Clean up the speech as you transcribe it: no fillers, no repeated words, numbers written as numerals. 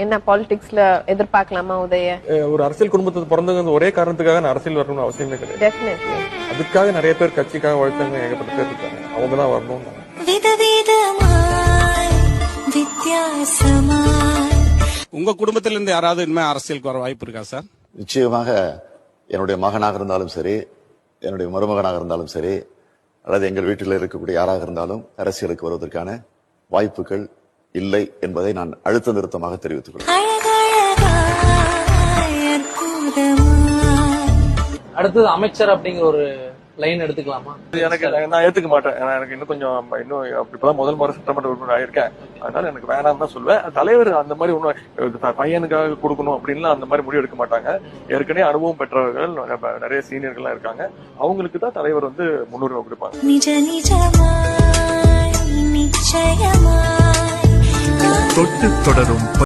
என்ன பாலிடிக்ஸ்ல எதிர்பார்க்கலாமா உதய? ஒரு அரசியல் குடும்பத்தை பிறந்தவங்க ஒரே காரணத்துக்காக நான் அரசியல் வரணும்னு அவசியமே கிடையாது. டெஃபினெட்லி. அதுக்காக நிறைய பேர் கட்சிக்காக உழைச்சாங்க, ஏகப்பட்ட பேர் இருக்காங்க. அவங்க தான் வரணும். உங்க குடும்பத்தில இருந்து யாராவது இனிமே அரசியலுக்கு வர வாய்ப்பு இருக்கா சார்? நிச்சயமாக என்னுடைய மகனாக இருந்தாலும் சரி, என்னுடைய மருமகனாக இருந்தாலும் சரி, அல்லது எங்கள் வீட்டில் இருக்கக்கூடிய யாராக இருந்தாலும் அரசியலுக்கு வருவதற்கான வாய்ப்புகள் இல்லை என்பதை நான் அழுத்த நிறுத்தமாக தெரிவித்துக் கொள்கிறேன். அடுத்தது அமைச்சர் அப்படிங்கிற ஒரு லைன் எடுத்துக்கலாமா? எனக்கு நான் ஏத்துக்க மாட்டேன். எனக்கு இன்னும் கொஞ்சம் இப்பதான் முதல் முறை சட்டமன்ற உறுப்பினர் ஆயிருக்கேன். அதனால எனக்கு வேணாம் தான் சொல்லுவேன். தலைவர் அந்த மாதிரி ஒன்னும் பையனுக்காக கொடுக்கணும் அப்படின்லாம் அந்த மாதிரி முடிவு எடுக்க மாட்டாங்க. ஏற்கனவே அனுபவம் பெற்றவர்கள் நிறைய சீனியர்கள்லாம் இருக்காங்க. அவங்களுக்கு தான் தலைவர் முன்னுரிமை கொடுப்பாங்க. தொட்டு தொடரும்